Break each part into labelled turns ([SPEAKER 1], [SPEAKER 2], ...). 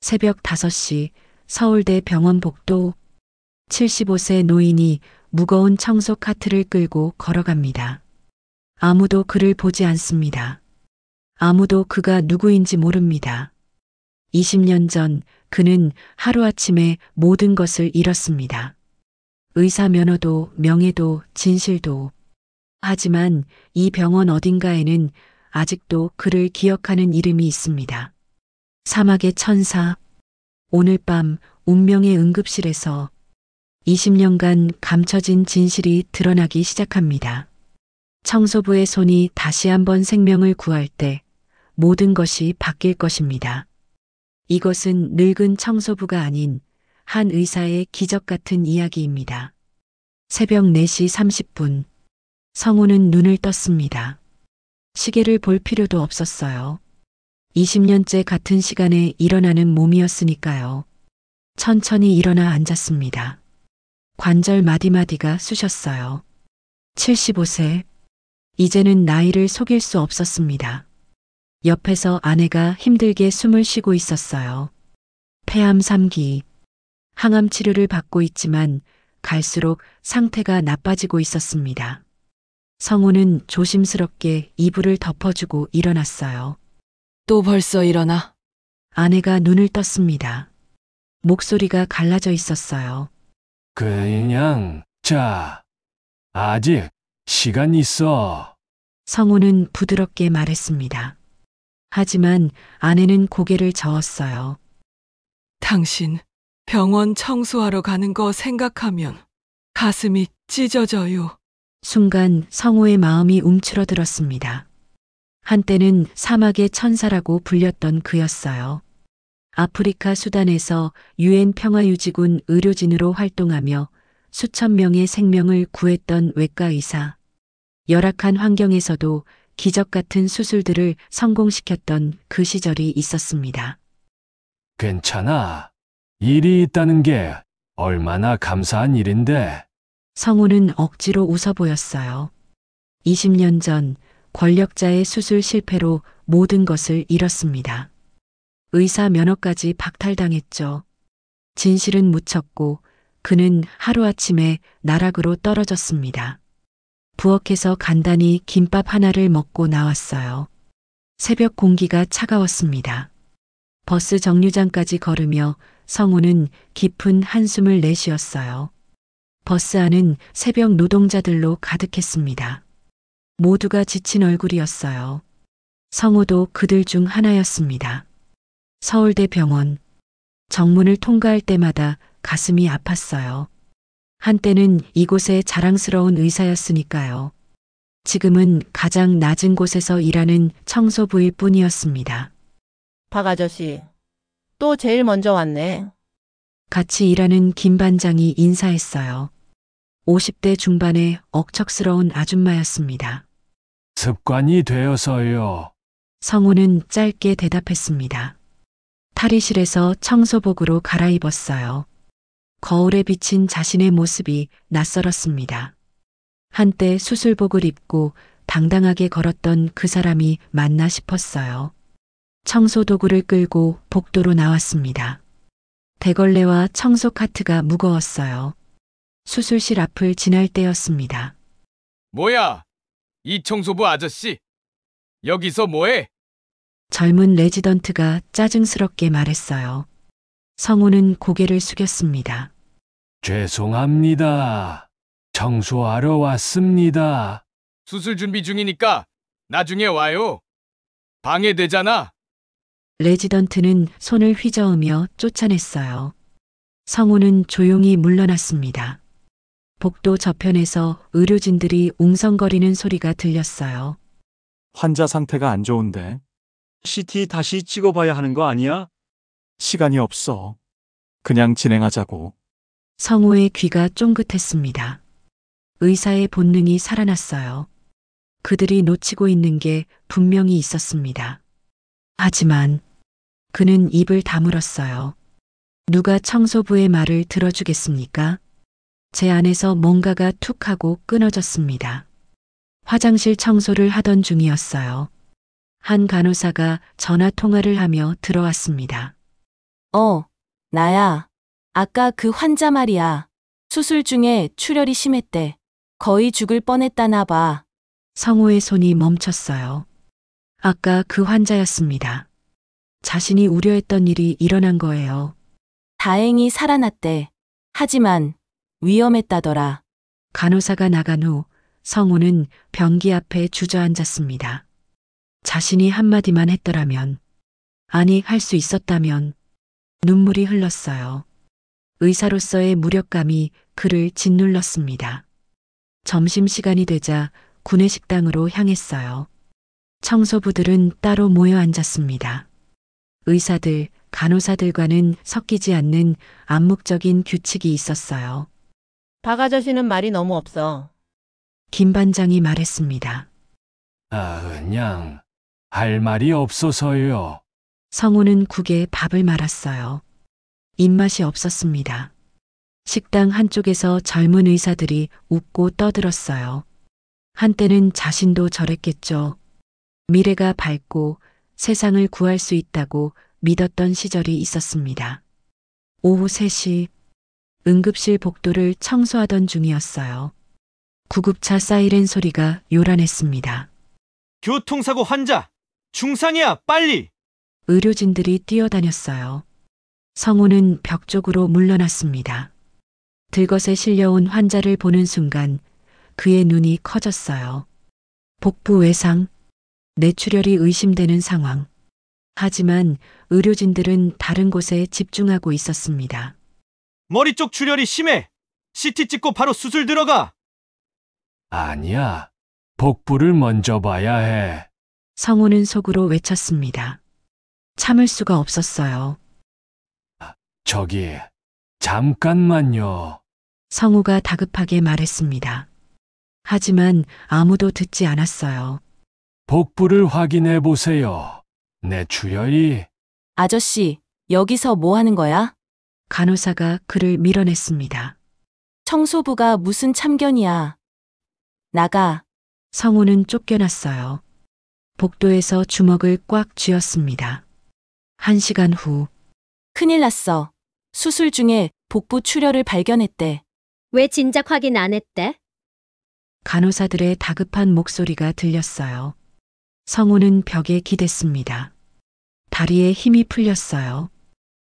[SPEAKER 1] 새벽 5시 서울대 병원 복도. 75세 노인이 무거운 청소 카트를 끌고 걸어갑니다. 아무도 그를 보지 않습니다. 아무도 그가 누구인지 모릅니다. 20년 전 그는 하루아침에 모든 것을 잃었습니다. 의사 면허도, 명예도, 진실도. 하지만 이 병원 어딘가에는 아직도 그를 기억하는 이름이 있습니다. 사막의 천사. 오늘 밤 운명의 응급실에서 20년간 감춰진 진실이 드러나기 시작합니다. 청소부의 손이 다시 한번 생명을 구할 때 모든 것이 바뀔 것입니다. 이것은 늙은 청소부가 아닌 한 의사의 기적 같은 이야기입니다. 새벽 4시 30분. 성우는 눈을 떴습니다. 시계를 볼 필요도 없었어요. 20년째 같은 시간에 일어나는 몸이었으니까요. 천천히 일어나 앉았습니다. 관절 마디마디가 쑤셨어요. 75세. 이제는 나이를 속일 수 없었습니다. 옆에서 아내가 힘들게 숨을 쉬고 있었어요. 폐암 3기. 항암 치료를 받고 있지만 갈수록 상태가 나빠지고 있었습니다. 성우는 조심스럽게 이불을 덮어주고 일어났어요.
[SPEAKER 2] 또 벌써 일어나?
[SPEAKER 1] 아내가 눈을 떴습니다. 목소리가 갈라져 있었어요.
[SPEAKER 3] 그냥, 자, 아직 시간 있어.
[SPEAKER 1] 성우는 부드럽게 말했습니다. 하지만 아내는 고개를 저었어요.
[SPEAKER 2] 당신 병원 청소하러 가는 거 생각하면 가슴이 찢어져요.
[SPEAKER 1] 순간 성우의 마음이 움츠러들었습니다. 한때는 사막의 천사라고 불렸던 그였어요. 아프리카 수단에서 유엔 평화유지군 의료진으로 활동하며 수천 명의 생명을 구했던 외과의사. 열악한 환경에서도 기적 같은 수술들을 성공시켰던 그 시절이 있었습니다.
[SPEAKER 3] 괜찮아. 일이 있다는 게 얼마나 감사한 일인데.
[SPEAKER 1] 성우는 억지로 웃어 보였어요. 20년 전 권력자의 수술 실패로 모든 것을 잃었습니다. 의사 면허까지 박탈당했죠. 진실은 묻혔고 그는 하루아침에 나락으로 떨어졌습니다. 부엌에서 간단히 김밥 하나를 먹고 나왔어요. 새벽 공기가 차가웠습니다. 버스 정류장까지 걸으며 성우는 깊은 한숨을 내쉬었어요. 버스 안은 새벽 노동자들로 가득했습니다. 모두가 지친 얼굴이었어요. 성우도 그들 중 하나였습니다. 서울대 병원. 정문을 통과할 때마다 가슴이 아팠어요. 한때는 이곳의 자랑스러운 의사였으니까요. 지금은 가장 낮은 곳에서 일하는 청소부일 뿐이었습니다.
[SPEAKER 4] 박 아저씨, 또 제일 먼저 왔네.
[SPEAKER 1] 같이 일하는 김 반장이 인사했어요. 50대 중반의 억척스러운 아줌마였습니다.
[SPEAKER 3] 습관이 되어서요.
[SPEAKER 1] 성우는 짧게 대답했습니다. 탈의실에서 청소복으로 갈아입었어요. 거울에 비친 자신의 모습이 낯설었습니다. 한때 수술복을 입고 당당하게 걸었던 그 사람이 맞나 싶었어요. 청소도구를 끌고 복도로 나왔습니다. 대걸레와 청소 카트가 무거웠어요. 수술실 앞을 지날 때였습니다.
[SPEAKER 5] 뭐야? 이 청소부 아저씨? 여기서 뭐해?
[SPEAKER 1] 젊은 레지던트가 짜증스럽게 말했어요. 성우는 고개를 숙였습니다.
[SPEAKER 3] 죄송합니다. 청소하러 왔습니다.
[SPEAKER 5] 수술 준비 중이니까 나중에 와요. 방해되잖아.
[SPEAKER 1] 레지던트는 손을 휘저으며 쫓아냈어요. 성우는 조용히 물러났습니다. 복도 저편에서 의료진들이 웅성거리는 소리가 들렸어요.
[SPEAKER 6] 환자 상태가 안 좋은데. CT 다시 찍어봐야 하는 거 아니야? 시간이 없어. 그냥 진행하자고.
[SPEAKER 1] 성우의 귀가 쫑긋했습니다. 의사의 본능이 살아났어요. 그들이 놓치고 있는 게 분명히 있었습니다. 하지만 그는 입을 다물었어요. 누가 청소부의 말을 들어주겠습니까? 제 안에서 뭔가가 툭 하고 끊어졌습니다. 화장실 청소를 하던 중이었어요. 한 간호사가 전화 통화를 하며 들어왔습니다.
[SPEAKER 7] 나야. 아까 그 환자 말이야. 수술 중에 출혈이 심했대. 거의 죽을 뻔했다나 봐.
[SPEAKER 1] 성호의 손이 멈췄어요. 아까 그 환자였습니다. 자신이 우려했던 일이 일어난 거예요.
[SPEAKER 7] 다행히 살아났대. 하지만 위험했다더라.
[SPEAKER 1] 간호사가 나간 후 성호는 변기 앞에 주저앉았습니다. 자신이 한마디만 했더라면, 아니 할 수 있었다면 눈물이 흘렀어요. 의사로서의 무력감이 그를 짓눌렀습니다. 점심시간이 되자 구내식당으로 향했어요. 청소부들은 따로 모여 앉았습니다. 의사들, 간호사들과는 섞이지 않는 암묵적인 규칙이 있었어요.
[SPEAKER 4] 박 아저씨는 말이 너무 없어.
[SPEAKER 1] 김 반장이 말했습니다.
[SPEAKER 3] 그냥 할 말이 없어서요.
[SPEAKER 1] 성우는 국에 밥을 말았어요. 입맛이 없었습니다. 식당 한쪽에서 젊은 의사들이 웃고 떠들었어요. 한때는 자신도 저랬겠죠. 미래가 밝고 세상을 구할 수 있다고 믿었던 시절이 있었습니다. 오후 3시 응급실 복도를 청소하던 중이었어요. 구급차 사이렌 소리가 요란했습니다.
[SPEAKER 8] 교통사고 환자! 중상이야, 빨리!
[SPEAKER 1] 의료진들이 뛰어다녔어요. 성우는 벽 쪽으로 물러났습니다. 들것에 실려온 환자를 보는 순간 그의 눈이 커졌어요. 복부 외상, 뇌출혈이 의심되는 상황. 하지만 의료진들은 다른 곳에 집중하고 있었습니다.
[SPEAKER 8] 머리 쪽 출혈이 심해! CT 찍고 바로 수술 들어가!
[SPEAKER 3] 아니야. 복부를 먼저 봐야 해.
[SPEAKER 1] 성우는 속으로 외쳤습니다. 참을 수가 없었어요.
[SPEAKER 3] 저기, 잠깐만요.
[SPEAKER 1] 성우가 다급하게 말했습니다. 하지만 아무도 듣지 않았어요.
[SPEAKER 3] 복부를 확인해 보세요. 뇌출혈이
[SPEAKER 7] 아저씨, 여기서 뭐 하는 거야?
[SPEAKER 1] 간호사가 그를 밀어냈습니다.
[SPEAKER 7] 청소부가 무슨 참견이야. 나가.
[SPEAKER 1] 성우는 쫓겨났어요. 복도에서 주먹을 꽉 쥐었습니다. 1시간 후
[SPEAKER 7] 큰일 났어. 수술 중에 복부 출혈을 발견했대.
[SPEAKER 9] 왜 진작 확인 안 했대?
[SPEAKER 1] 간호사들의 다급한 목소리가 들렸어요. 성우는 벽에 기댔습니다. 다리에 힘이 풀렸어요.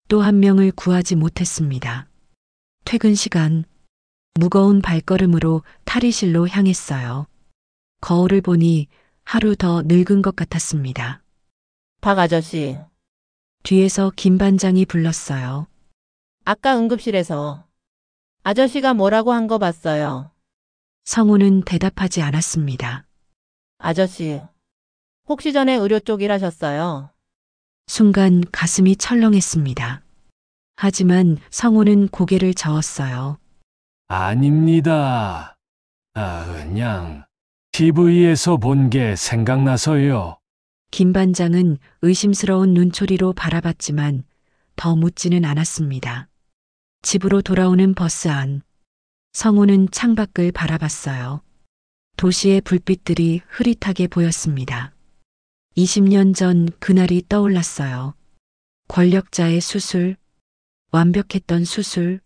[SPEAKER 1] 또 한 명을 구하지 못했습니다. 퇴근 시간, 무거운 발걸음으로 탈의실로 향했어요. 거울을 보니 하루 더 늙은 것 같았습니다.
[SPEAKER 4] 박 아저씨,
[SPEAKER 1] 뒤에서 김 반장이 불렀어요.
[SPEAKER 4] 아까 응급실에서 아저씨가 뭐라고 한 거 봤어요.
[SPEAKER 1] 성우는 대답하지 않았습니다.
[SPEAKER 4] 아저씨, 혹시 전에 의료 쪽 일하셨어요?
[SPEAKER 1] 순간 가슴이 철렁했습니다. 하지만 성우는 고개를 저었어요.
[SPEAKER 3] 아닙니다. 그냥 TV에서 본 게 생각나서요.
[SPEAKER 1] 김 반장은 의심스러운 눈초리로 바라봤지만 더 묻지는 않았습니다. 집으로 돌아오는 버스 안. 성우는 창밖을 바라봤어요. 도시의 불빛들이 흐릿하게 보였습니다. 20년 전 그날이 떠올랐어요. 권력자의 수술, 완벽했던 수술.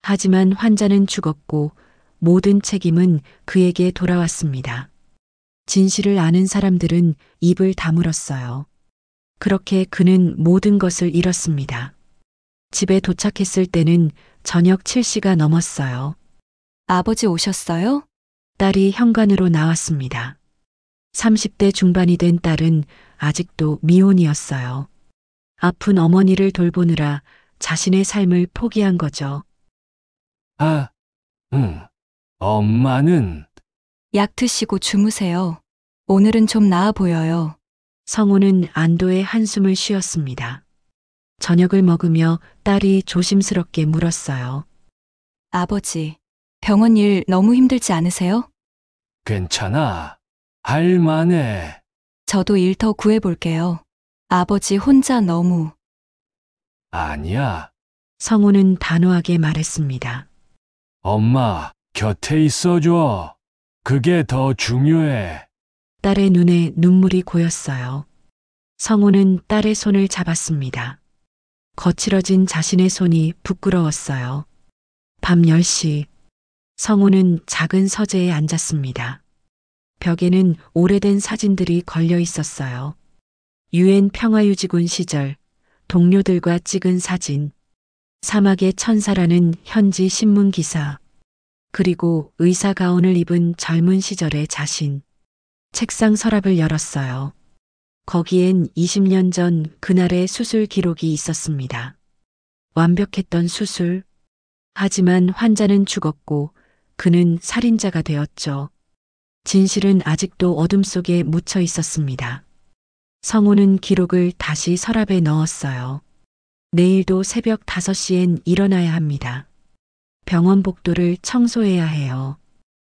[SPEAKER 1] 하지만 환자는 죽었고 모든 책임은 그에게 돌아왔습니다. 진실을 아는 사람들은 입을 다물었어요. 그렇게 그는 모든 것을 잃었습니다. 집에 도착했을 때는 저녁 7시가 넘었어요.
[SPEAKER 7] 아버지 오셨어요?
[SPEAKER 1] 딸이 현관으로 나왔습니다. 30대 중반이 된 딸은 아직도 미혼이었어요. 아픈 어머니를 돌보느라 자신의 삶을 포기한 거죠.
[SPEAKER 3] 엄마는
[SPEAKER 7] 약 드시고 주무세요. 오늘은 좀 나아 보여요.
[SPEAKER 1] 성우는 안도의 한숨을 쉬었습니다. 저녁을 먹으며 딸이 조심스럽게 물었어요.
[SPEAKER 7] 아버지, 병원 일 너무 힘들지 않으세요?
[SPEAKER 3] 괜찮아. 할만해.
[SPEAKER 7] 저도 일 더 구해볼게요. 아버지 혼자 너무.
[SPEAKER 3] 아니야.
[SPEAKER 1] 성우는 단호하게 말했습니다.
[SPEAKER 3] 엄마 곁에 있어줘. 그게 더 중요해.
[SPEAKER 1] 딸의 눈에 눈물이 고였어요. 성우는 딸의 손을 잡았습니다. 거칠어진 자신의 손이 부끄러웠어요. 밤 10시 성우는 작은 서재에 앉았습니다. 벽에는 오래된 사진들이 걸려 있었어요. 유엔 평화유지군 시절 동료들과 찍은 사진, 사막의 천사라는 현지 신문 기사, 그리고 의사 가운을 입은 젊은 시절의 자신. 책상 서랍을 열었어요. 거기엔 20년 전 그날의 수술 기록이 있었습니다. 완벽했던 수술. 하지만 환자는 죽었고 그는 살인자가 되었죠. 진실은 아직도 어둠 속에 묻혀 있었습니다. 성우는 기록을 다시 서랍에 넣었어요. 내일도 새벽 5시엔 일어나야 합니다. 병원 복도를 청소해야 해요.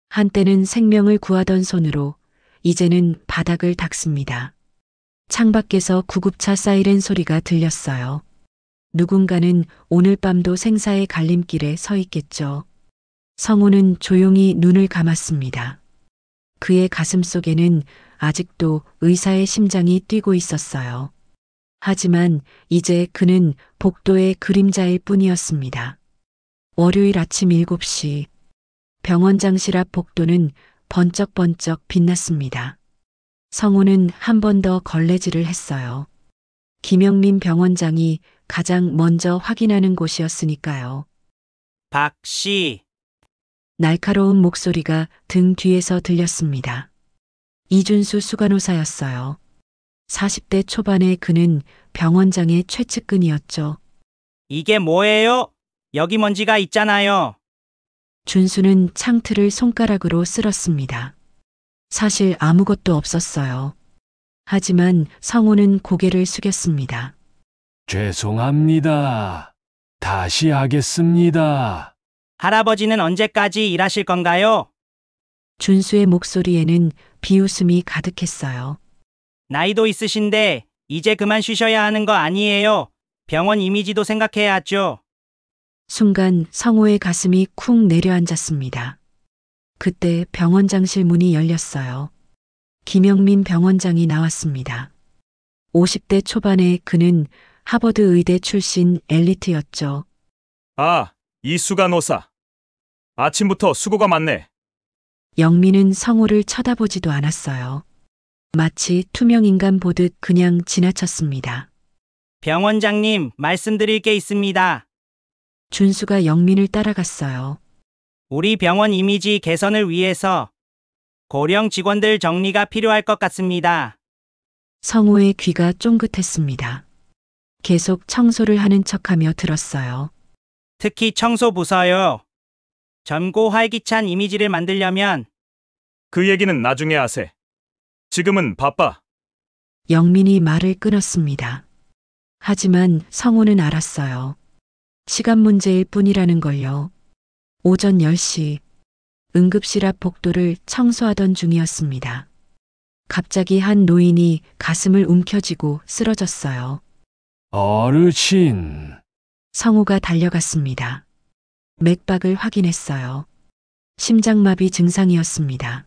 [SPEAKER 1] 한때는 생명을 구하던 손으로 이제는 바닥을 닦습니다. 창밖에서 구급차 사이렌 소리가 들렸어요. 누군가는 오늘 밤도 생사의 갈림길에 서 있겠죠. 성우는 조용히 눈을 감았습니다. 그의 가슴 속에는 아직도 의사의 심장이 뛰고 있었어요. 하지만 이제 그는 복도의 그림자일 뿐이었습니다. 월요일 아침 7시 병원장실 앞 복도는 번쩍번쩍 빛났습니다. 성우는 한 번 더 걸레질을 했어요. 김영민 병원장이 가장 먼저 확인하는 곳이었으니까요.
[SPEAKER 10] 박 씨,
[SPEAKER 1] 날카로운 목소리가 등 뒤에서 들렸습니다. 이준수 수간호사였어요. 40대 초반의 그는 병원장의 최측근이었죠.
[SPEAKER 10] 이게 뭐예요? 여기 먼지가 있잖아요.
[SPEAKER 1] 준수는 창틀을 손가락으로 쓸었습니다. 사실 아무것도 없었어요. 하지만 성우는 고개를 숙였습니다.
[SPEAKER 3] 죄송합니다. 다시 하겠습니다.
[SPEAKER 10] 할아버지는 언제까지 일하실 건가요?
[SPEAKER 1] 준수의 목소리에는 비웃음이 가득했어요.
[SPEAKER 10] 나이도 있으신데 이제 그만 쉬셔야 하는 거 아니에요? 병원 이미지도 생각해야죠.
[SPEAKER 1] 순간 성우의 가슴이 쿵 내려앉았습니다. 그때 병원장실 문이 열렸어요. 김영민 병원장이 나왔습니다. 50대 초반의 그는 하버드 의대 출신 엘리트였죠.
[SPEAKER 6] 아, 이수간호사. 아침부터 수고가 많네.
[SPEAKER 1] 영민은 성우를 쳐다보지도 않았어요. 마치 투명인간 보듯 그냥 지나쳤습니다.
[SPEAKER 10] 병원장님, 말씀드릴 게 있습니다.
[SPEAKER 1] 준수가 영민을 따라갔어요.
[SPEAKER 10] 우리 병원 이미지 개선을 위해서 고령 직원들 정리가 필요할 것 같습니다.
[SPEAKER 1] 성우의 귀가 쫑긋했습니다. 계속 청소를 하는 척하며 들었어요.
[SPEAKER 10] 특히 청소부서요. 젊고 활기찬 이미지를 만들려면
[SPEAKER 6] 그 얘기는 나중에 하세. 지금은 바빠.
[SPEAKER 1] 영민이 말을 끊었습니다. 하지만 성우는 알았어요. 시간 문제일 뿐이라는 걸요. 오전 10시 응급실 앞 복도를 청소하던 중이었습니다. 갑자기 한 노인이 가슴을 움켜쥐고 쓰러졌어요.
[SPEAKER 3] 어르신,
[SPEAKER 1] 성우가 달려갔습니다. 맥박을 확인했어요. 심장마비 증상이었습니다.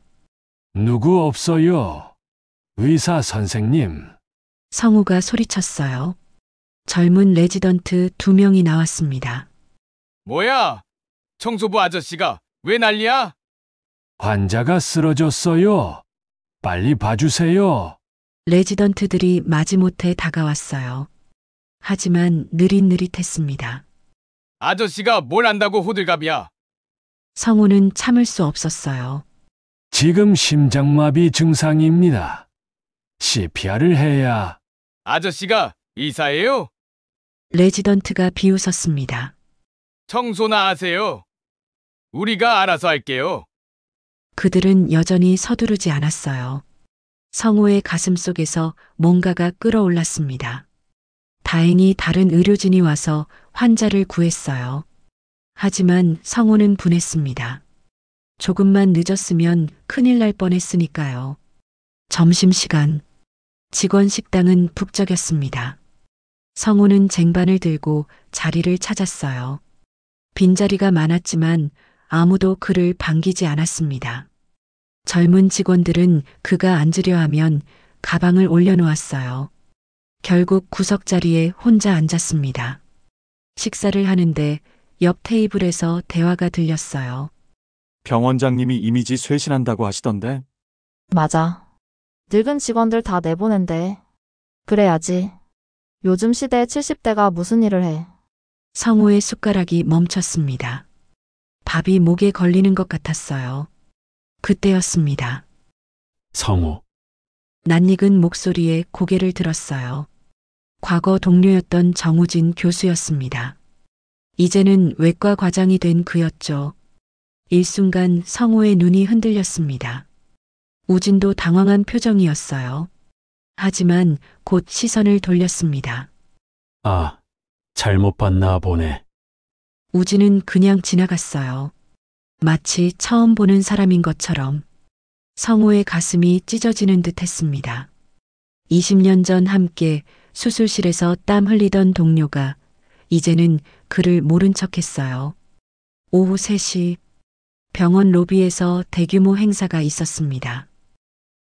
[SPEAKER 3] 누구 없어요? 의사 선생님.
[SPEAKER 1] 성우가 소리쳤어요. 젊은 레지던트 2명이 나왔습니다.
[SPEAKER 5] 뭐야? 청소부 아저씨가 왜 난리야?
[SPEAKER 3] 환자가 쓰러졌어요. 빨리 봐주세요.
[SPEAKER 1] 레지던트들이 마지못해 다가왔어요. 하지만 느릿느릿했습니다.
[SPEAKER 5] 아저씨가 뭘 안다고 호들갑이야?
[SPEAKER 1] 성우는 참을 수 없었어요.
[SPEAKER 3] 지금 심장마비 증상입니다. CPR을 해야.
[SPEAKER 5] 아저씨가 의사예요?
[SPEAKER 1] 레지던트가 비웃었습니다.
[SPEAKER 5] 청소나 하세요. 우리가 알아서 할게요.
[SPEAKER 1] 그들은 여전히 서두르지 않았어요. 성우의 가슴 속에서 뭔가가 끓어올랐습니다. 다행히 다른 의료진이 와서 환자를 구했어요. 하지만 성우는 분했습니다. 조금만 늦었으면 큰일 날 뻔했으니까요. 점심시간. 직원 식당은 북적였습니다. 성우는 쟁반을 들고 자리를 찾았어요. 빈자리가 많았지만 아무도 그를 반기지 않았습니다. 젊은 직원들은 그가 앉으려 하면 가방을 올려놓았어요. 결국 구석자리에 혼자 앉았습니다. 식사를 하는데 옆 테이블에서 대화가 들렸어요.
[SPEAKER 6] 병원장님이 이미지 쇄신한다고 하시던데.
[SPEAKER 11] 맞아. 늙은 직원들 다 내보낸대. 그래야지. 요즘 시대에 70대가 무슨 일을 해.
[SPEAKER 1] 성우의 숟가락이 멈췄습니다. 밥이 목에 걸리는 것 같았어요. 그때였습니다.
[SPEAKER 3] 성우,
[SPEAKER 1] 낯익은 목소리에 고개를 들었어요. 과거 동료였던 정우진 교수였습니다. 이제는 외과 과장이 된 그였죠. 일순간 성우의 눈이 흔들렸습니다. 우진도 당황한 표정이었어요. 하지만 곧 시선을 돌렸습니다.
[SPEAKER 3] 아, 잘못 봤나 보네.
[SPEAKER 1] 우진은 그냥 지나갔어요. 마치 처음 보는 사람인 것처럼. 성우의 가슴이 찢어지는 듯 했습니다. 20년 전 함께 수술실에서 땀 흘리던 동료가 이제는 그를 모른 척 했어요. 오후 3시 병원 로비에서 대규모 행사가 있었습니다.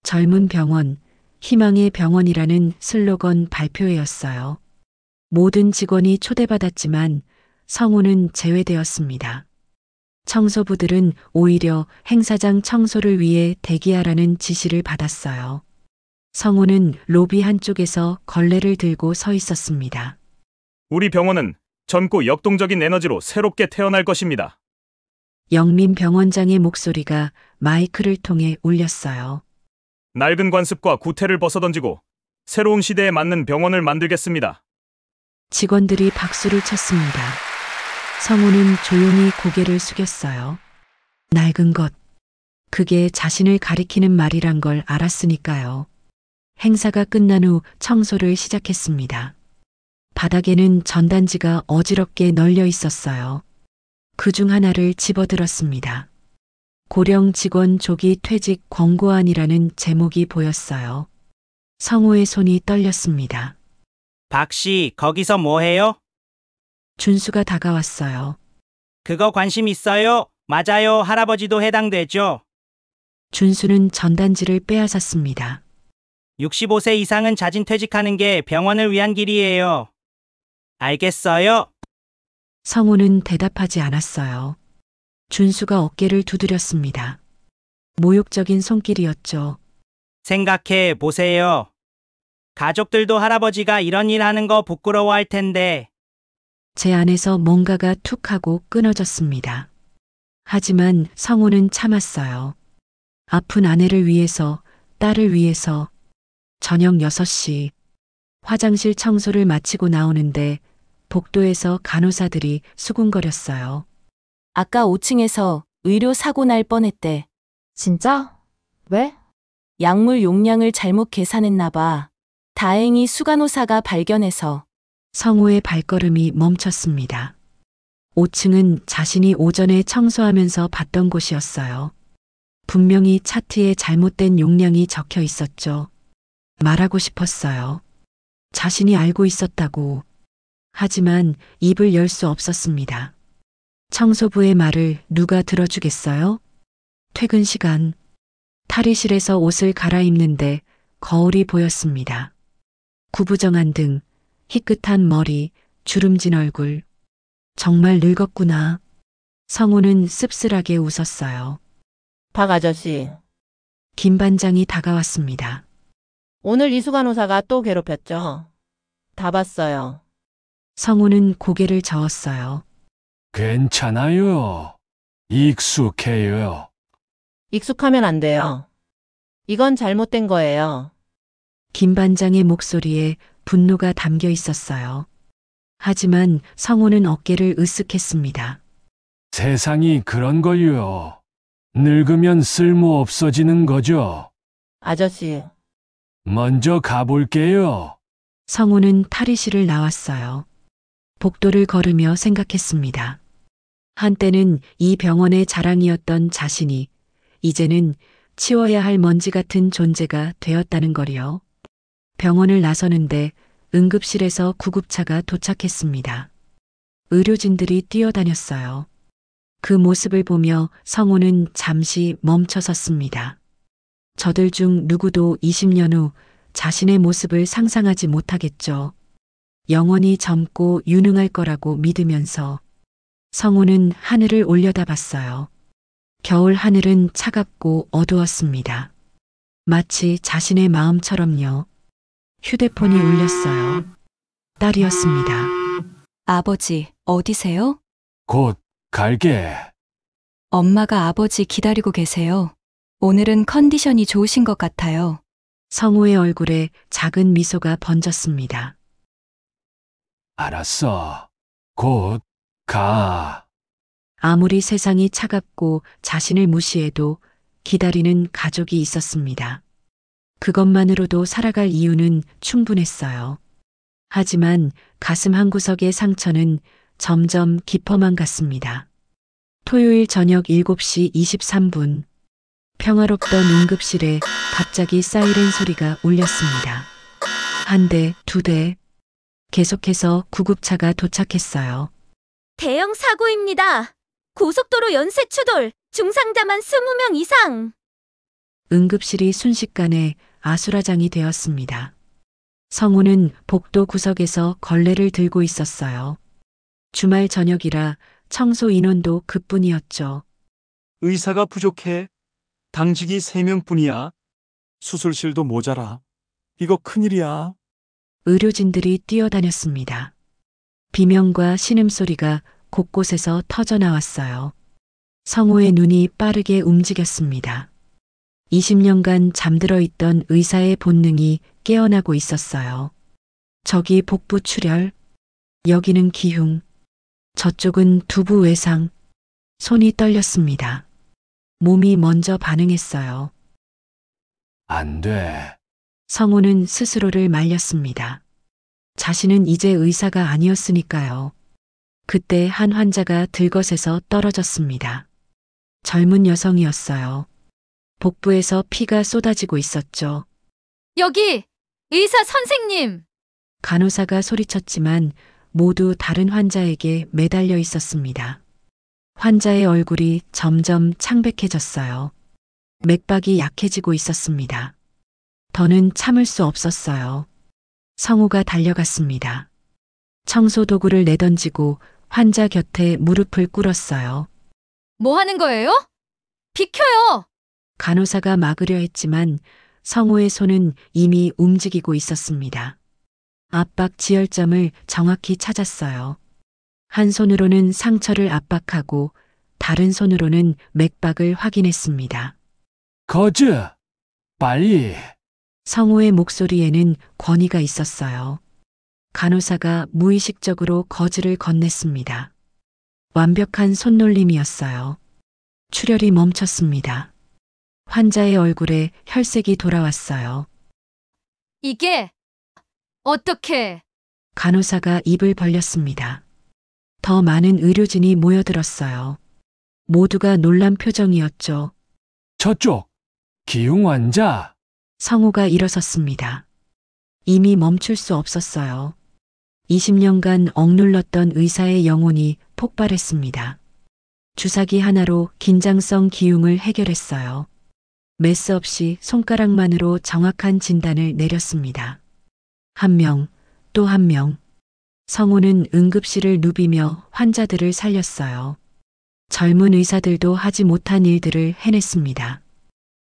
[SPEAKER 1] 젊은 병원, 희망의 병원이라는 슬로건 발표회였어요. 모든 직원이 초대받았지만 성우는 제외되었습니다. 청소부들은 오히려 행사장 청소를 위해 대기하라는 지시를 받았어요. 성우는 로비 한쪽에서 걸레를 들고 서 있었습니다.
[SPEAKER 8] 우리 병원은 젊고 역동적인 에너지로 새롭게 태어날 것입니다.
[SPEAKER 1] 영민 병원장의 목소리가 마이크를 통해 울렸어요.
[SPEAKER 8] 낡은 관습과 구태를 벗어던지고 새로운 시대에 맞는 병원을 만들겠습니다.
[SPEAKER 1] 직원들이 박수를 쳤습니다. 성우는 조용히 고개를 숙였어요. 낡은 것. 그게 자신을 가리키는 말이란 걸 알았으니까요. 행사가 끝난 후 청소를 시작했습니다. 바닥에는 전단지가 어지럽게 널려 있었어요. 그중 하나를 집어들었습니다. 고령 직원 조기 퇴직 권고안이라는 제목이 보였어요. 성우의 손이 떨렸습니다.
[SPEAKER 10] 박 씨, 거기서 뭐 해요?
[SPEAKER 1] 준수가 다가왔어요.
[SPEAKER 10] 그거 관심 있어요? 맞아요. 할아버지도 해당되죠.
[SPEAKER 1] 준수는 전단지를 빼앗았습니다.
[SPEAKER 10] 65세 이상은 자진 퇴직하는 게 병원을 위한 길이에요. 알겠어요?
[SPEAKER 1] 성우는 대답하지 않았어요. 준수가 어깨를 두드렸습니다. 모욕적인 손길이었죠.
[SPEAKER 10] 생각해 보세요. 가족들도 할아버지가 이런 일 하는 거 부끄러워할 텐데.
[SPEAKER 1] 제 안에서 뭔가가 툭 하고 끊어졌습니다. 하지만 성우는 참았어요. 아픈 아내를 위해서, 딸을 위해서. 저녁 6시 화장실 청소를 마치고 나오는데 복도에서 간호사들이 수군거렸어요.
[SPEAKER 7] 아까 5층에서 의료 사고 날 뻔했대.
[SPEAKER 11] 진짜? 왜?
[SPEAKER 7] 약물 용량을 잘못 계산했나 봐. 다행히 수간호사가 발견해서.
[SPEAKER 1] 성우의 발걸음이 멈췄습니다. 5층은 자신이 오전에 청소하면서 봤던 곳이었어요. 분명히 차트에 잘못된 용량이 적혀 있었죠. 말하고 싶었어요. 자신이 알고 있었다고. 하지만 입을 열 수 없었습니다. 청소부의 말을 누가 들어주겠어요? 퇴근 시간. 탈의실에서 옷을 갈아입는데 거울이 보였습니다. 구부정한 등, 희끗한 머리, 주름진 얼굴. 정말 늙었구나. 성우는 씁쓸하게 웃었어요.
[SPEAKER 4] 박 아저씨,
[SPEAKER 1] 김 반장이 다가왔습니다.
[SPEAKER 4] 오늘 이수간 호사가 또 괴롭혔죠? 다 봤어요.
[SPEAKER 1] 성우는 고개를 저었어요.
[SPEAKER 3] 괜찮아요. 익숙해요.
[SPEAKER 4] 익숙하면 안 돼요. 이건 잘못된 거예요.
[SPEAKER 1] 김 반장의 목소리에 분노가 담겨 있었어요. 하지만 성우는 어깨를 으쓱했습니다.
[SPEAKER 3] 세상이 그런 거요. 늙으면 쓸모 없어지는 거죠.
[SPEAKER 4] 아저씨,
[SPEAKER 3] 먼저 가볼게요.
[SPEAKER 1] 성우는 탈의실을 나왔어요. 복도를 걸으며 생각했습니다. 한때는 이 병원의 자랑이었던 자신이 이제는 치워야 할 먼지 같은 존재가 되었다는 거리요. 병원을 나서는데 응급실에서 구급차가 도착했습니다. 의료진들이 뛰어다녔어요. 그 모습을 보며 성우는 잠시 멈춰섰습니다. 저들 중 누구도 20년 후 자신의 모습을 상상하지 못하겠죠. 영원히 젊고 유능할 거라고 믿으면서 성우는 하늘을 올려다봤어요. 겨울 하늘은 차갑고 어두웠습니다. 마치 자신의 마음처럼요. 휴대폰이 울렸어요. 딸이었습니다.
[SPEAKER 12] 아버지, 어디세요?
[SPEAKER 3] 곧 갈게.
[SPEAKER 12] 엄마가 아버지 기다리고 계세요. 오늘은 컨디션이 좋으신 것 같아요.
[SPEAKER 1] 성우의 얼굴에 작은 미소가 번졌습니다.
[SPEAKER 3] 알았어. 곧 가.
[SPEAKER 1] 아무리 세상이 차갑고 자신을 무시해도 기다리는 가족이 있었습니다. 그것만으로도 살아갈 이유는 충분했어요. 하지만 가슴 한구석의 상처는 점점 깊어만 갔습니다. 토요일 저녁 7시 23분. 평화롭던 응급실에 갑자기 사이렌 소리가 울렸습니다. 한 대, 두 대. 계속해서 구급차가 도착했어요.
[SPEAKER 9] 대형 사고입니다. 고속도로 연쇄 추돌, 중상자만 20명 이상.
[SPEAKER 1] 응급실이 순식간에 아수라장이 되었습니다. 성우는 복도 구석에서 걸레를 들고 있었어요. 주말 저녁이라 청소 인원도 그뿐이었죠.
[SPEAKER 6] 의사가 부족해. 당직이 3명뿐이야. 수술실도 모자라. 이거 큰일이야.
[SPEAKER 1] 의료진들이 뛰어다녔습니다. 비명과 신음소리가 곳곳에서 터져나왔어요. 성우의 눈이 빠르게 움직였습니다. 20년간 잠들어 있던 의사의 본능이 깨어나고 있었어요. 저기 복부 출혈, 여기는 기흉, 저쪽은 두부 외상. 손이 떨렸습니다. 몸이 먼저 반응했어요.
[SPEAKER 3] 안 돼.
[SPEAKER 1] 성우는 스스로를 말렸습니다. 자신은 이제 의사가 아니었으니까요. 그때 한 환자가 들것에서 떨어졌습니다. 젊은 여성이었어요. 복부에서 피가 쏟아지고 있었죠.
[SPEAKER 9] 여기 의사 선생님.
[SPEAKER 1] 간호사가 소리쳤지만 모두 다른 환자에게 매달려 있었습니다. 환자의 얼굴이 점점 창백해졌어요. 맥박이 약해지고 있었습니다. 더는 참을 수 없었어요. 성우가 달려갔습니다. 청소 도구를 내던지고 환자 곁에 무릎을 꿇었어요.
[SPEAKER 9] 뭐 하는 거예요? 비켜요.
[SPEAKER 1] 간호사가 막으려 했지만 성우의 손은 이미 움직이고 있었습니다. 압박 지혈점을 정확히 찾았어요. 한 손으로는 상처를 압박하고 다른 손으로는 맥박을 확인했습니다.
[SPEAKER 3] 거즈! 빨리!
[SPEAKER 1] 성우의 목소리에는 권위가 있었어요. 간호사가 무의식적으로 거즈를 건넸습니다. 완벽한 손놀림이었어요. 출혈이 멈췄습니다. 환자의 얼굴에 혈색이 돌아왔어요.
[SPEAKER 9] 이게 어떻게?
[SPEAKER 1] 간호사가 입을 벌렸습니다. 더 많은 의료진이 모여들었어요. 모두가 놀란 표정이었죠.
[SPEAKER 3] 저쪽! 기흉 환자!
[SPEAKER 1] 성우가 일어섰습니다. 이미 멈출 수 없었어요. 20년간 억눌렀던 의사의 영혼이 폭발했습니다. 주사기 하나로 긴장성 기흉을 해결했어요. 메스 없이 손가락만으로 정확한 진단을 내렸습니다. 한 명, 또 한 명. 성우는 응급실을 누비며 환자들을 살렸어요. 젊은 의사들도 하지 못한 일들을 해냈습니다.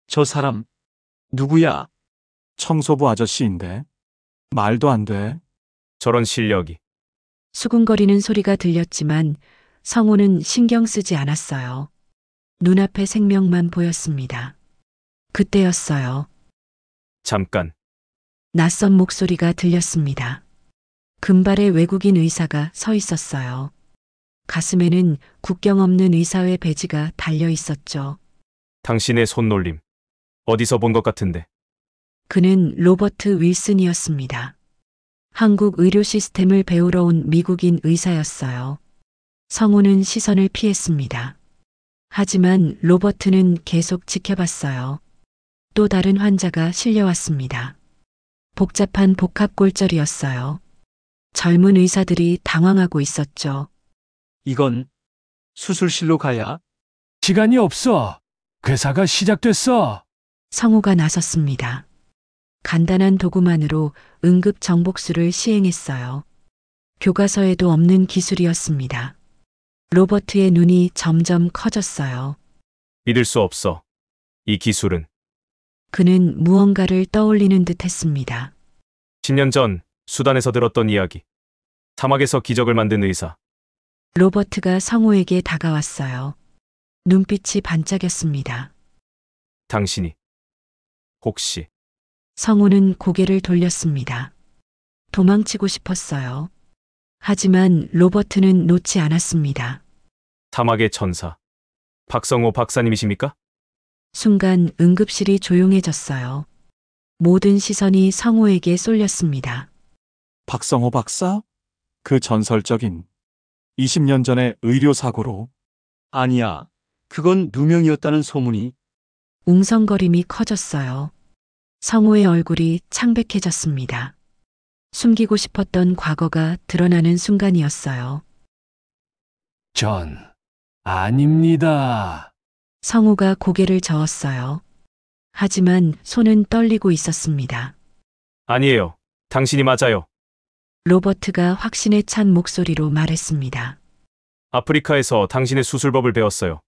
[SPEAKER 6] 저 사람 누구야? 청소부 아저씨인데. 말도 안 돼.
[SPEAKER 8] 저런 실력이.
[SPEAKER 1] 수군거리는 소리가 들렸지만 성우는 신경 쓰지 않았어요. 눈앞에 생명만 보였습니다. 그때였어요.
[SPEAKER 8] 잠깐.
[SPEAKER 1] 낯선 목소리가 들렸습니다. 금발의 외국인 의사가 서 있었어요. 가슴에는 국경 없는 의사회 배지가 달려 있었죠.
[SPEAKER 8] 당신의 손놀림. 어디서 본 것 같은데.
[SPEAKER 1] 그는 로버트 윌슨이었습니다. 한국 의료 시스템을 배우러 온 미국인 의사였어요. 성우는 시선을 피했습니다. 하지만 로버트는 계속 지켜봤어요. 또 다른 환자가 실려왔습니다. 복잡한 복합골절이었어요. 젊은 의사들이 당황하고 있었죠.
[SPEAKER 6] 이건 수술실로 가야.
[SPEAKER 3] 시간이 없어. 괴사가 시작됐어.
[SPEAKER 1] 성우가 나섰습니다. 간단한 도구만으로 응급 정복수를 시행했어요. 교과서에도 없는 기술이었습니다. 로버트의 눈이 점점 커졌어요.
[SPEAKER 8] 믿을 수 없어. 이 기술은
[SPEAKER 1] 그는 무언가를 떠올리는 듯 했습니다.
[SPEAKER 8] 10년 전 수단에서 들었던 이야기. 사막에서 기적을 만든 의사.
[SPEAKER 1] 로버트가 성우에게 다가왔어요. 눈빛이 반짝였습니다.
[SPEAKER 8] 당신이 혹시
[SPEAKER 1] 성우는 고개를 돌렸습니다. 도망치고 싶었어요. 하지만 로버트는 놓지 않았습니다.
[SPEAKER 8] 사막의 천사 박성호 박사님이십니까?
[SPEAKER 1] 순간 응급실이 조용해졌어요. 모든 시선이 성우에게 쏠렸습니다.
[SPEAKER 6] 박성호 박사? 그 전설적인 20년 전의 의료사고로.
[SPEAKER 13] 아니야. 그건 누명이었다는 소문이.
[SPEAKER 1] 웅성거림이 커졌어요. 성우의 얼굴이 창백해졌습니다. 숨기고 싶었던 과거가 드러나는 순간이었어요.
[SPEAKER 3] 전 아닙니다.
[SPEAKER 1] 성우가 고개를 저었어요. 하지만 손은 떨리고 있었습니다.
[SPEAKER 8] 아니에요. 당신이 맞아요.
[SPEAKER 1] 로버트가 확신에 찬 목소리로 말했습니다.
[SPEAKER 8] 아프리카에서 당신의 수술법을 배웠어요.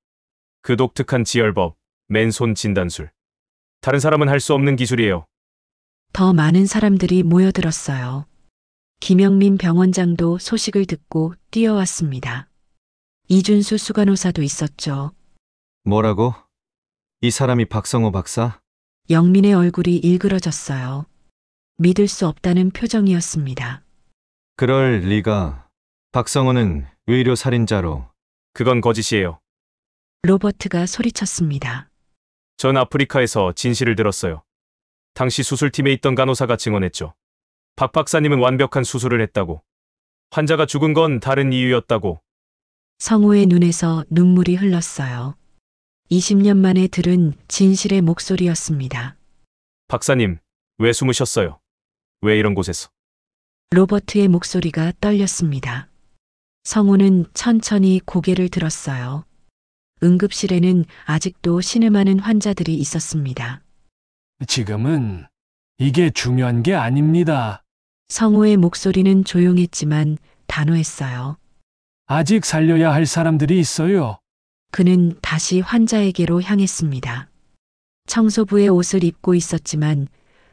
[SPEAKER 8] 그 독특한 지혈법, 맨손 진단술. 다른 사람은 할 수 없는 기술이에요.
[SPEAKER 1] 더 많은 사람들이 모여들었어요. 김영민 병원장도 소식을 듣고 뛰어왔습니다. 이준수 수간호사도 있었죠.
[SPEAKER 14] 뭐라고? 이 사람이 박성호 박사?
[SPEAKER 1] 영민의 얼굴이 일그러졌어요. 믿을 수 없다는 표정이었습니다.
[SPEAKER 14] 그럴 리가. 박성호는 의료 살인자로.
[SPEAKER 8] 그건 거짓이에요.
[SPEAKER 1] 로버트가 소리쳤습니다.
[SPEAKER 8] 전 아프리카에서 진실을 들었어요. 당시 수술팀에 있던 간호사가 증언했죠. 박 박사님은 완벽한 수술을 했다고. 환자가 죽은 건 다른 이유였다고.
[SPEAKER 1] 성우의 눈에서 눈물이 흘렀어요. 20년 만에 들은 진실의 목소리였습니다.
[SPEAKER 8] 박사님, 왜 숨으셨어요? 왜 이런 곳에서?
[SPEAKER 1] 로버트의 목소리가 떨렸습니다. 성우는 천천히 고개를 들었어요. 응급실에는 아직도 신음하는 환자들이 있었습니다.
[SPEAKER 3] 지금은 이게 중요한 게 아닙니다.
[SPEAKER 1] 성우의 목소리는 조용했지만 단호했어요.
[SPEAKER 3] 아직 살려야 할 사람들이 있어요.
[SPEAKER 1] 그는 다시 환자에게로 향했습니다. 청소부의 옷을 입고 있었지만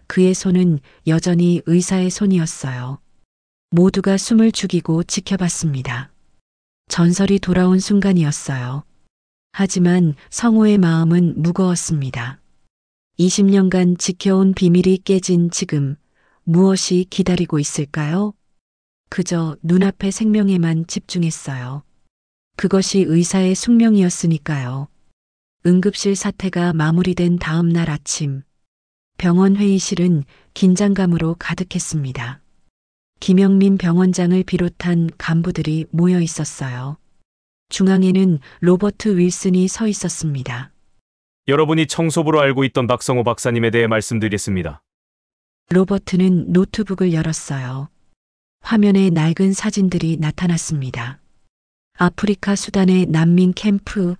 [SPEAKER 1] 그의 손은 여전히 의사의 손이었어요. 모두가 숨을 죽이고 지켜봤습니다. 전설이 돌아온 순간이었어요. 하지만 성우의 마음은 무거웠습니다. 20년간 지켜온 비밀이 깨진 지금 무엇이 기다리고 있을까요? 그저 눈앞의 생명에만 집중했어요. 그것이 의사의 숙명이었으니까요. 응급실 사태가 마무리된 다음 날 아침, 병원 회의실은 긴장감으로 가득했습니다. 김영민 병원장을 비롯한 간부들이 모여 있었어요. 중앙에는 로버트 윌슨이 서 있었습니다.
[SPEAKER 8] 여러분이 청소부로 알고 있던 박성호 박사님에 대해 말씀드리겠습니다.
[SPEAKER 1] 로버트는 노트북을 열었어요. 화면에 낡은 사진들이 나타났습니다. 아프리카 수단의 난민 캠프,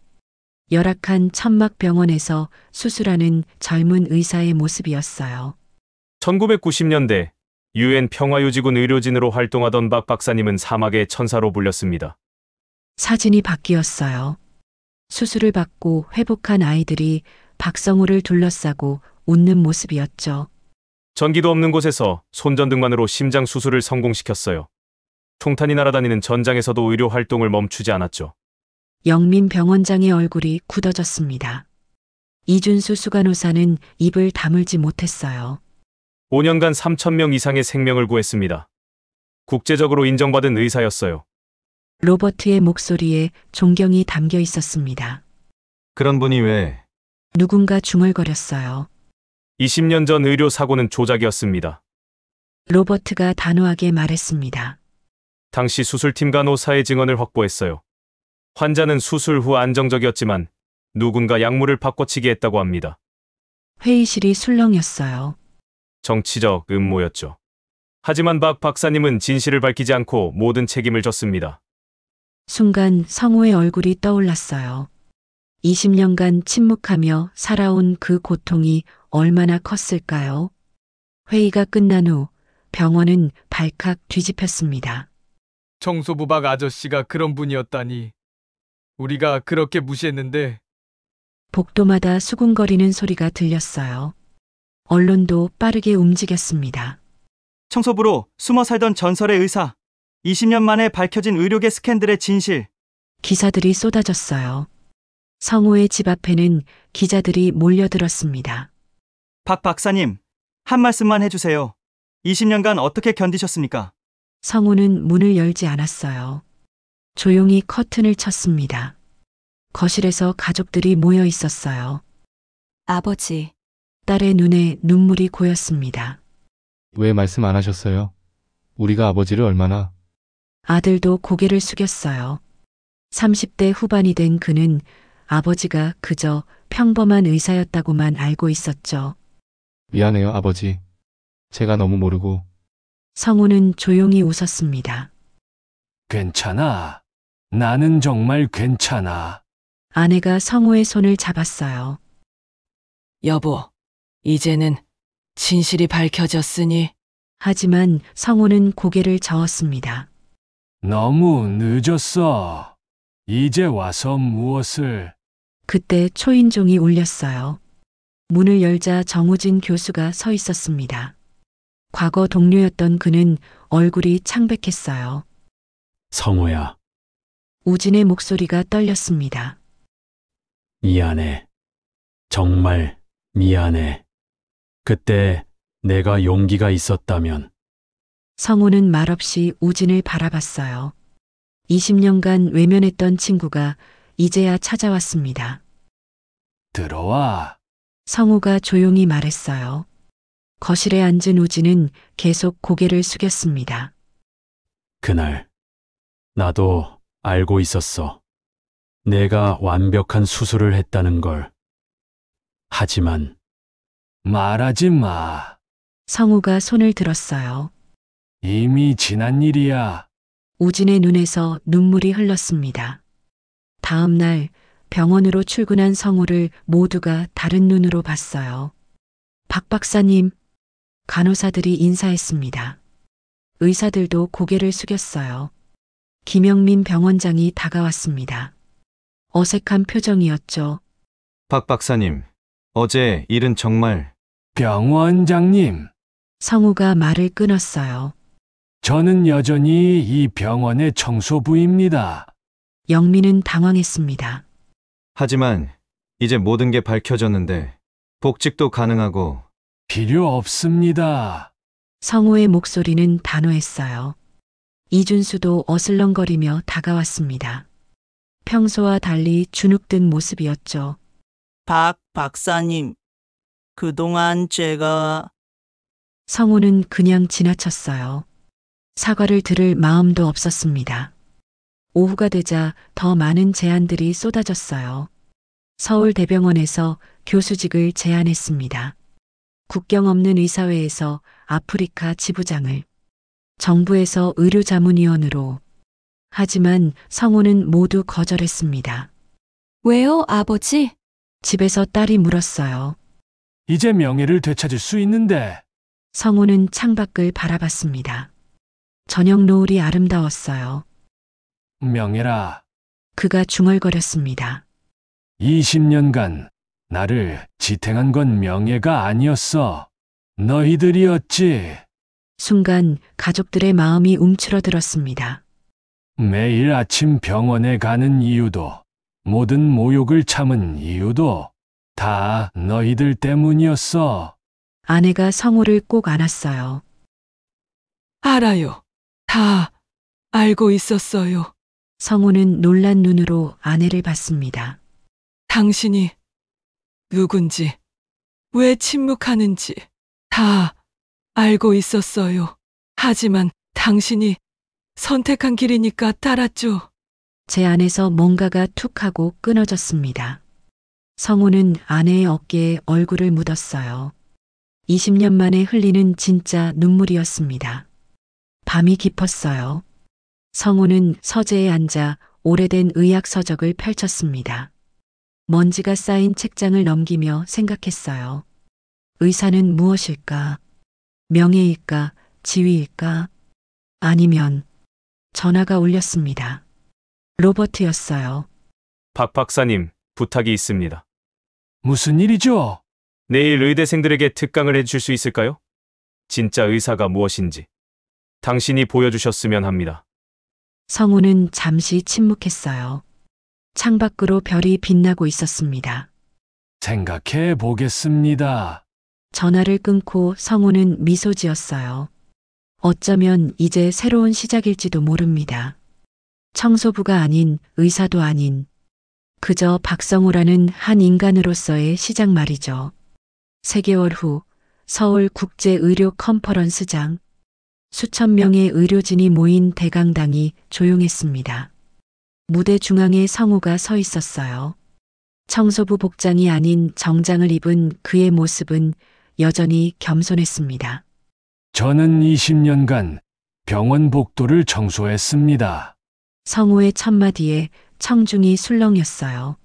[SPEAKER 1] 열악한 천막병원에서 수술하는 젊은 의사의 모습이었어요.
[SPEAKER 8] 1990년대 UN 평화유지군 의료진으로 활동하던 박 박사님은 사막의 천사로 불렸습니다.
[SPEAKER 1] 사진이 바뀌었어요. 수술을 받고 회복한 아이들이 박성우를 둘러싸고 웃는 모습이었죠.
[SPEAKER 8] 전기도 없는 곳에서 손전등만으로 심장 수술을 성공시켰어요. 총탄이 날아다니는 전장에서도 의료 활동을 멈추지 않았죠.
[SPEAKER 1] 영민 병원장의 얼굴이 굳어졌습니다. 이준수 수간호사는 입을 다물지 못했어요.
[SPEAKER 8] 5년간 3,000명 이상의 생명을 구했습니다. 국제적으로 인정받은 의사였어요.
[SPEAKER 1] 로버트의 목소리에 존경이 담겨 있었습니다.
[SPEAKER 14] 그런 분이 왜?
[SPEAKER 1] 누군가 중얼거렸어요.
[SPEAKER 8] 20년 전 의료 사고는 조작이었습니다.
[SPEAKER 1] 로버트가 단호하게 말했습니다.
[SPEAKER 8] 당시 수술팀 간호사의 증언을 확보했어요. 환자는 수술 후 안정적이었지만 누군가 약물을 바꿔치기 했다고 합니다.
[SPEAKER 1] 회의실이 술렁였어요.
[SPEAKER 8] 정치적 음모였죠. 하지만 박 박사님은 진실을 밝히지 않고 모든 책임을 졌습니다.
[SPEAKER 1] 순간 성우의 얼굴이 떠올랐어요. 20년간 침묵하며 살아온 그 고통이 얼마나 컸을까요? 회의가 끝난 후 병원은 발칵 뒤집혔습니다.
[SPEAKER 5] 청소부박 아저씨가 그런 분이었다니. 우리가 그렇게 무시했는데.
[SPEAKER 1] 복도마다 수군거리는 소리가 들렸어요. 언론도 빠르게 움직였습니다.
[SPEAKER 10] 청소부로 숨어 살던 전설의 의사. 20년 만에 밝혀진 의료계 스캔들의 진실.
[SPEAKER 1] 기사들이 쏟아졌어요. 성우의 집 앞에는 기자들이 몰려들었습니다.
[SPEAKER 10] 박 박사님, 한 말씀만 해주세요. 20년간 어떻게 견디셨습니까?
[SPEAKER 1] 성우는 문을 열지 않았어요. 조용히 커튼을 쳤습니다. 거실에서 가족들이 모여 있었어요.
[SPEAKER 12] 아버지,
[SPEAKER 1] 딸의 눈에 눈물이 고였습니다.
[SPEAKER 15] 왜 말씀 안 하셨어요? 우리가 아버지를 얼마나...
[SPEAKER 1] 아들도 고개를 숙였어요. 30대 후반이 된 그는 아버지가 그저 평범한 의사였다고만 알고 있었죠.
[SPEAKER 15] 미안해요, 아버지. 제가 너무 모르고...
[SPEAKER 1] 성우는 조용히 웃었습니다.
[SPEAKER 3] 괜찮아. 나는 정말 괜찮아.
[SPEAKER 1] 아내가 성우의 손을 잡았어요.
[SPEAKER 2] 여보, 이제는 진실이 밝혀졌으니.
[SPEAKER 1] 하지만 성우는 고개를 저었습니다.
[SPEAKER 3] 너무 늦었어. 이제 와서 무엇을...
[SPEAKER 1] 그때 초인종이 울렸어요. 문을 열자 정우진 교수가 서 있었습니다. 과거 동료였던 그는 얼굴이 창백했어요.
[SPEAKER 16] 성우야,
[SPEAKER 1] 우진의 목소리가 떨렸습니다.
[SPEAKER 16] 미안해. 정말 미안해. 그때 내가 용기가 있었다면.
[SPEAKER 1] 성우는 말없이 우진을 바라봤어요. 20년간 외면했던 친구가 이제야 찾아왔습니다.
[SPEAKER 3] 들어와.
[SPEAKER 1] 성우가 조용히 말했어요. 거실에 앉은 우진은 계속 고개를 숙였습니다.
[SPEAKER 16] 그날 나도 알고 있었어. 내가 완벽한 수술을 했다는 걸. 하지만
[SPEAKER 3] 말하지 마.
[SPEAKER 1] 성우가 손을 들었어요.
[SPEAKER 3] 이미 지난 일이야.
[SPEAKER 1] 우진의 눈에서 눈물이 흘렀습니다. 다음 날 병원으로 출근한 성우를 모두가 다른 눈으로 봤어요. 박 박사님, 간호사들이 인사했습니다. 의사들도 고개를 숙였어요. 김영민 병원장이 다가왔습니다. 어색한 표정이었죠.
[SPEAKER 14] 박 박사님, 어제 일은 정말...
[SPEAKER 3] 병원장님.
[SPEAKER 1] 성우가 말을 끊었어요.
[SPEAKER 3] 저는 여전히 이 병원의 청소부입니다.
[SPEAKER 1] 영민은 당황했습니다.
[SPEAKER 14] 하지만 이제 모든 게 밝혀졌는데 복직도 가능하고...
[SPEAKER 3] 필요 없습니다.
[SPEAKER 1] 성우의 목소리는 단호했어요. 이준수도 어슬렁거리며 다가왔습니다. 평소와 달리 주눅든 모습이었죠.
[SPEAKER 10] 박 박사님, 그동안 제가...
[SPEAKER 1] 성우는 그냥 지나쳤어요. 사과를 들을 마음도 없었습니다. 오후가 되자 더 많은 제안들이 쏟아졌어요. 서울대병원에서 교수직을 제안했습니다. 국경 없는 의사회에서 아프리카 지부장을, 정부에서 의료자문위원으로. 하지만 성우는 모두 거절했습니다.
[SPEAKER 12] 왜요, 아버지?
[SPEAKER 1] 집에서 딸이 물었어요.
[SPEAKER 3] 이제 명예를 되찾을 수 있는데.
[SPEAKER 1] 성우는 창밖을 바라봤습니다. 저녁 노을이 아름다웠어요.
[SPEAKER 3] 명예라.
[SPEAKER 1] 그가 중얼거렸습니다.
[SPEAKER 3] 20년간 나를 지탱한 건 명예가 아니었어. 너희들이었지.
[SPEAKER 1] 순간 가족들의 마음이 움츠러들었습니다.
[SPEAKER 3] 매일 아침 병원에 가는 이유도, 모든 모욕을 참은 이유도 다 너희들 때문이었어.
[SPEAKER 1] 아내가 성우를 꼭 안았어요.
[SPEAKER 2] 알아요. 다 알고 있었어요.
[SPEAKER 1] 성우는 놀란 눈으로 아내를 봤습니다.
[SPEAKER 2] 당신이 누군지, 왜 침묵하는지 다 알고 있었어요. 하지만 당신이 선택한 길이니까 따랐죠.
[SPEAKER 1] 제 안에서 뭔가가 툭 하고 끊어졌습니다. 성우는 아내의 어깨에 얼굴을 묻었어요. 20년 만에 흘리는 진짜 눈물이었습니다. 밤이 깊었어요. 성우는 서재에 앉아 오래된 의학 서적을 펼쳤습니다. 먼지가 쌓인 책장을 넘기며 생각했어요. 의사는 무엇일까? 명예일까, 지위일까? 아니면 전화가 울렸습니다. 로버트였어요.
[SPEAKER 8] 박 박사님, 부탁이 있습니다.
[SPEAKER 3] 무슨 일이죠?
[SPEAKER 8] 내일 의대생들에게 특강을 해줄 수 있을까요? 진짜 의사가 무엇인지 당신이 보여주셨으면 합니다.
[SPEAKER 1] 성우는 잠시 침묵했어요. 창밖으로 별이 빛나고 있었습니다.
[SPEAKER 3] 생각해 보겠습니다.
[SPEAKER 1] 전화를 끊고 성우는 미소 지었어요. 어쩌면 이제 새로운 시작일지도 모릅니다. 청소부가 아닌, 의사도 아닌, 그저 박성우라는 한 인간으로서의 시작 말이죠. 3개월 후 서울 국제의료 컨퍼런스장. 수천 명의 의료진이 모인 대강당이 조용했습니다. 무대 중앙에 성우가 서 있었어요. 청소부 복장이 아닌 정장을 입은 그의 모습은 여전히 겸손했습니다.
[SPEAKER 3] 저는 20년간 병원 복도를 청소했습니다.
[SPEAKER 1] 성우의 첫마디에 청중이 술렁였어요.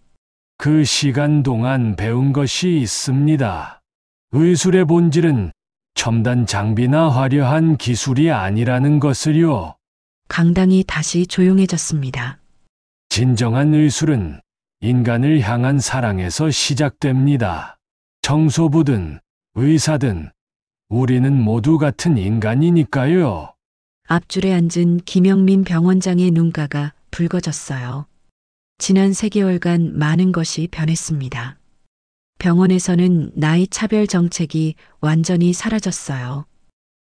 [SPEAKER 3] 그 시간 동안 배운 것이 있습니다. 의술의 본질은 첨단 장비나 화려한 기술이 아니라는 것을요.
[SPEAKER 1] 강당이 다시 조용해졌습니다.
[SPEAKER 3] 진정한 의술은 인간을 향한 사랑에서 시작됩니다. 청소부든 의사든 우리는 모두 같은 인간이니까요.
[SPEAKER 1] 앞줄에 앉은 김영민 병원장의 눈가가 붉어졌어요. 지난 3개월간 많은 것이 변했습니다. 병원에서는 나이 차별 정책이 완전히 사라졌어요.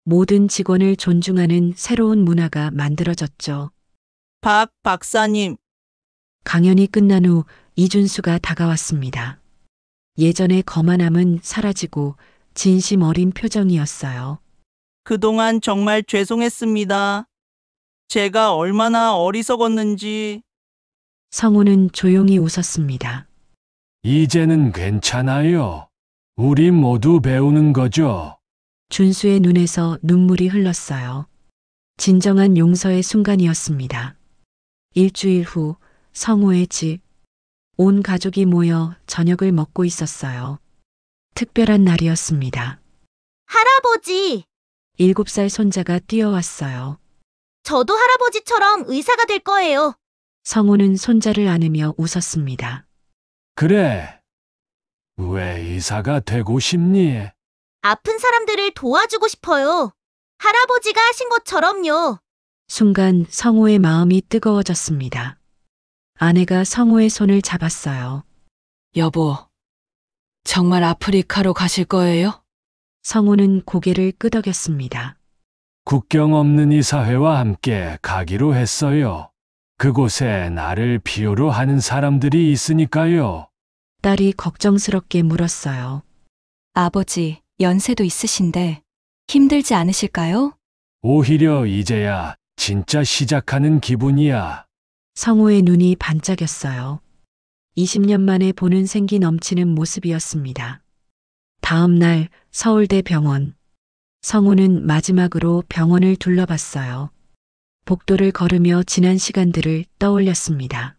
[SPEAKER 1] 모든 직원을 존중하는 새로운 문화가 만들어졌죠.
[SPEAKER 10] 박 박사님.
[SPEAKER 1] 강연이 끝난 후 이준수가 다가왔습니다. 예전의 거만함은 사라지고 진심 어린 표정이었어요.
[SPEAKER 10] 그동안 정말 죄송했습니다. 제가 얼마나 어리석었는지.
[SPEAKER 1] 성우는 조용히 웃었습니다.
[SPEAKER 3] 이제는 괜찮아요. 우리 모두 배우는 거죠.
[SPEAKER 1] 준수의 눈에서 눈물이 흘렀어요. 진정한 용서의 순간이었습니다. 일주일 후 성우의 집. 온 가족이 모여 저녁을 먹고 있었어요. 특별한 날이었습니다.
[SPEAKER 17] 할아버지!
[SPEAKER 1] 7살 손자가 뛰어왔어요.
[SPEAKER 17] 저도 할아버지처럼 의사가 될 거예요.
[SPEAKER 1] 성우는 손자를 안으며 웃었습니다.
[SPEAKER 3] 그래. 왜 의사가 되고 싶니?
[SPEAKER 17] 아픈 사람들을 도와주고 싶어요. 할아버지가 하신 것처럼요.
[SPEAKER 1] 순간 성우의 마음이 뜨거워졌습니다. 아내가 성우의 손을 잡았어요.
[SPEAKER 2] 여보, 정말 아프리카로 가실 거예요?
[SPEAKER 1] 성우는 고개를 끄덕였습니다.
[SPEAKER 3] 국경 없는 이 사회와 함께 가기로 했어요. 그곳에 나를 필요로 하는 사람들이 있으니까요.
[SPEAKER 1] 딸이 걱정스럽게 물었어요.
[SPEAKER 12] 아버지, 연세도 있으신데 힘들지 않으실까요?
[SPEAKER 3] 오히려 이제야 진짜 시작하는 기분이야.
[SPEAKER 1] 성우의 눈이 반짝였어요. 20년 만에 보는 생기 넘치는 모습이었습니다. 다음 날 서울대 병원. 성우는 마지막으로 병원을 둘러봤어요. 복도를 걸으며 지난 시간들을 떠올렸습니다.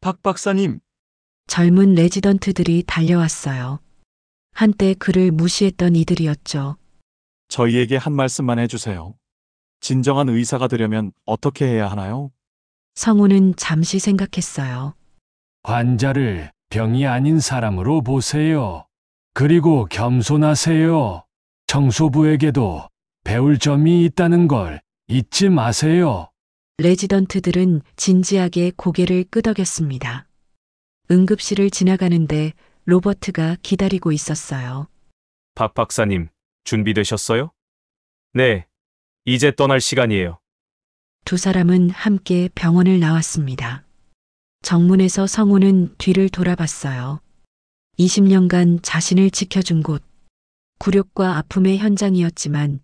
[SPEAKER 6] 박 박사님.
[SPEAKER 1] 젊은 레지던트들이 달려왔어요. 한때 그를 무시했던 이들이었죠.
[SPEAKER 6] 저희에게 한 말씀만 해주세요. 진정한 의사가 되려면 어떻게 해야 하나요?
[SPEAKER 1] 성우는 잠시 생각했어요.
[SPEAKER 3] 환자를 병이 아닌 사람으로 보세요. 그리고 겸손하세요. 청소부에게도 배울 점이 있다는 걸 잊지 마세요.
[SPEAKER 1] 레지던트들은 진지하게 고개를 끄덕였습니다. 응급실을 지나가는데 로버트가 기다리고 있었어요.
[SPEAKER 8] 박 박사님, 준비되셨어요? 네, 이제 떠날 시간이에요.
[SPEAKER 1] 두 사람은 함께 병원을 나왔습니다. 정문에서 성우는 뒤를 돌아봤어요. 20년간 자신을 지켜준 곳, 굴욕과 아픔의 현장이었지만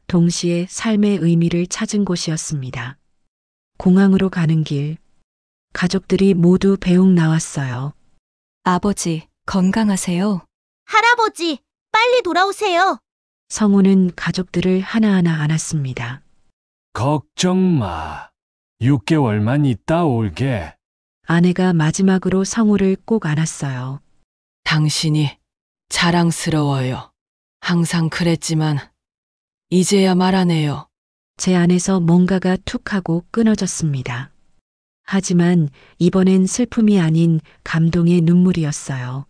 [SPEAKER 1] 동시에 삶의 의미를 찾은 곳이었습니다. 공항으로 가는 길, 가족들이 모두 배웅 나왔어요.
[SPEAKER 12] 아버지, 건강하세요.
[SPEAKER 17] 할아버지, 빨리 돌아오세요.
[SPEAKER 1] 성우는 가족들을 하나하나 안았습니다.
[SPEAKER 3] 걱정 마. 6개월만 있다 올게.
[SPEAKER 1] 아내가 마지막으로 성우를 꼭 안았어요.
[SPEAKER 2] 당신이 자랑스러워요. 항상 그랬지만 이제야 말하네요.
[SPEAKER 1] 제 안에서 뭔가가 툭 하고 끊어졌습니다. 하지만 이번엔 슬픔이 아닌 감동의 눈물이었어요.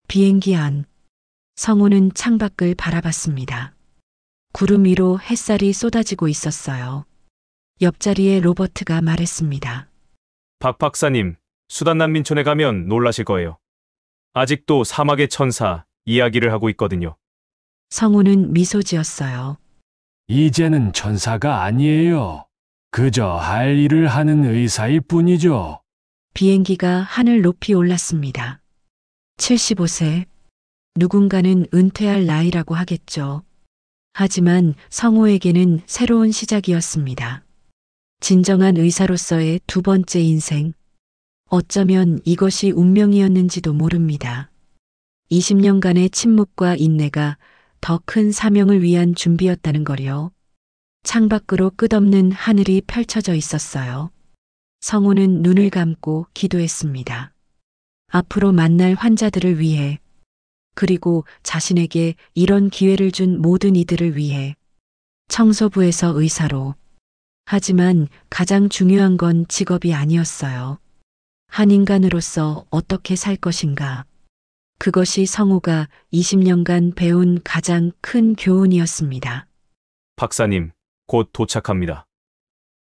[SPEAKER 1] 비행기 안. 성우는 창밖을 바라봤습니다. 구름 위로 햇살이 쏟아지고 있었어요. 옆자리에 로버트가 말했습니다.
[SPEAKER 8] 박 박사님, 수단 난민촌에 가면 놀라실 거예요. 아직도 사막의 천사 이야기를 하고 있거든요.
[SPEAKER 1] 성우는 미소 지었어요.
[SPEAKER 3] 이제는 천사가 아니에요. 그저 할 일을 하는 의사일 뿐이죠.
[SPEAKER 1] 비행기가 하늘 높이 올랐습니다. 75세. 누군가는 은퇴할 나이라고 하겠죠. 하지만 성우에게는 새로운 시작이었습니다. 진정한 의사로서의 두 번째 인생. 어쩌면 이것이 운명이었는지도 모릅니다. 20년간의 침묵과 인내가 더 큰 사명을 위한 준비였다는 거요. 창밖으로 끝없는 하늘이 펼쳐져 있었어요. 성우는 눈을 감고 기도했습니다. 앞으로 만날 환자들을 위해, 그리고 자신에게 이런 기회를 준 모든 이들을 위해. 청소부에서 의사로. 하지만 가장 중요한 건 직업이 아니었어요. 한 인간으로서 어떻게 살 것인가. 그것이 성우가 20년간 배운 가장 큰 교훈이었습니다.
[SPEAKER 8] 박사님, 곧 도착합니다.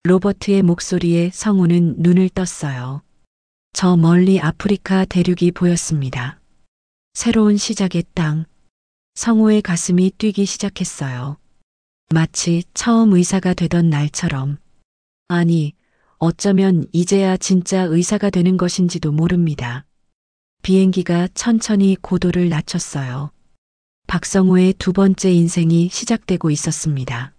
[SPEAKER 1] 로버트의 목소리에 성우는 눈을 떴어요. 저 멀리 아프리카 대륙이 보였습니다. 새로운 시작의 땅. 성우의 가슴이 뛰기 시작했어요. 마치 처음 의사가 되던 날처럼. 아니, 어쩌면 이제야 진짜 의사가 되는 것인지도 모릅니다. 비행기가 천천히 고도를 낮췄어요. 박성우의 두 번째 인생이 시작되고 있었습니다.